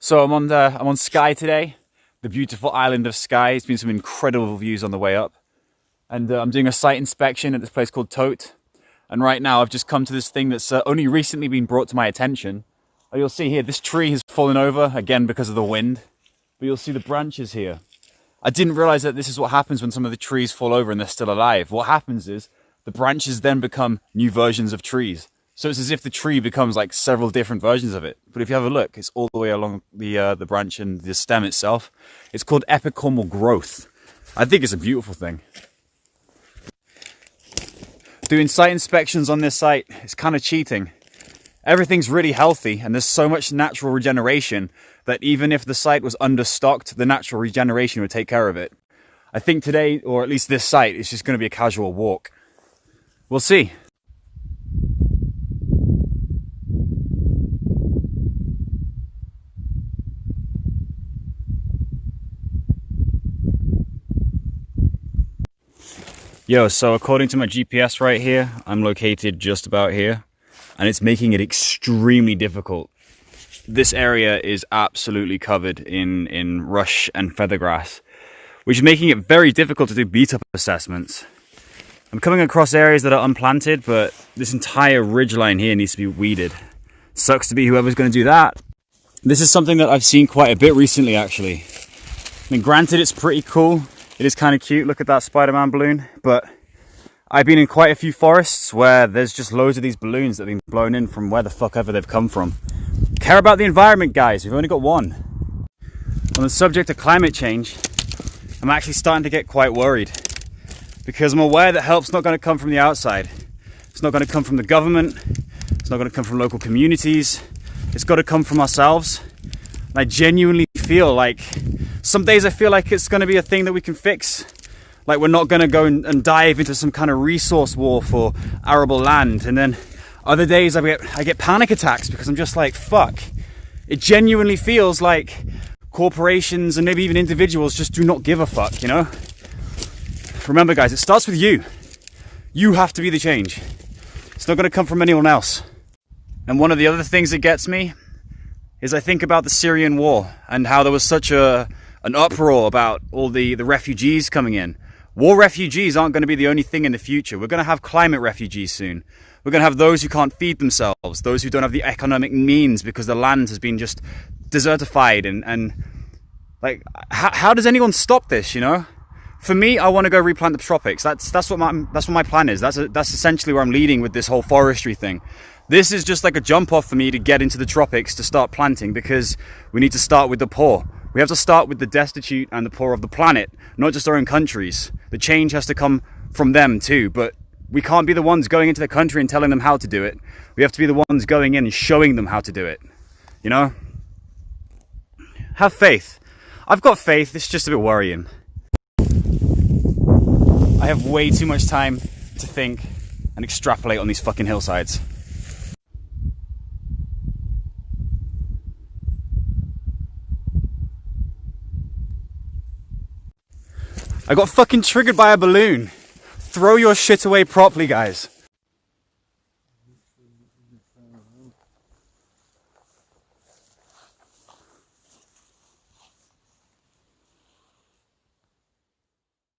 So I'm on Skye today, the beautiful island of Skye. It's been some incredible views on the way up. And I'm doing a site inspection at this place called Coupes. And right now I've just come to this thing that's only recently been brought to my attention. You'll see here, this tree has fallen over, again because of the wind. But you'll see the branches here. I didn't realize that this is what happens when some of the trees fall over and they're still alive. What happens is the branches then become new versions of trees. So it's as if the tree becomes like several different versions of it. But if you have a look, it's all the way along the branch and the stem itself. It's called epicormal growth. I think it's a beautiful thing. Doing site inspections on this site is kind of cheating. Everything's really healthy and there's so much natural regeneration that even if the site was understocked, the natural regeneration would take care of it. I think today, or at least this site, is just going to be a casual walk. We'll see. Yo, so according to my GPS right here, I'm located just about here, and it's making it extremely difficult. This area is absolutely covered in rush and feathergrass, which is making it very difficult to do beat-up assessments. I'm coming across areas that are unplanted, but this entire ridgeline here needs to be weeded. Sucks to be whoever's going to do that. This is something that I've seen quite a bit recently, actually. I mean, granted, it's pretty cool. It is kind of cute, look at that Spider-Man balloon, but I've been in quite a few forests where there's just loads of these balloons that have been blown in from where the fuck ever they've come from. Care about the environment, guys, we've only got one. On the subject of climate change, I'm actually starting to get quite worried because I'm aware that help's not going to come from the outside. It's not going to come from the government, it's not going to come from local communities, it's got to come from ourselves. And I genuinely feel like some days I feel like it's going to be a thing that we can fix. Like we're not going to go and dive into some kind of resource war for arable land. And then other days I get panic attacks because I'm just like, fuck. It genuinely feels like corporations and maybe even individuals just do not give a fuck, you know? Remember guys, it starts with you. You have to be the change. It's not going to come from anyone else. And one of the other things that gets me is I think about the Syrian war and how there was such an uproar about all the refugees coming in. War refugees aren't going to be the only thing in the future. We're going to have climate refugees soon. We're going to have those who can't feed themselves, those who don't have the economic means because the land has been just desertified and like, how does anyone stop this, you know? For me, I want to go replant the tropics. That's what my plan is. That's essentially where I'm leading with this whole forestry thing. This is just like a jump off for me to get into the tropics to start planting because we need to start with the poor. We have to start with the destitute and the poor of the planet, not just our own countries. The change has to come from them too, but we can't be the ones going into the country and telling them how to do it. We have to be the ones going in and showing them how to do it. You know? Have faith. I've got faith, it's just a bit worrying. I have way too much time to think and extrapolate on these fucking hillsides. I got fucking triggered by a balloon. Throw your shit away properly, guys.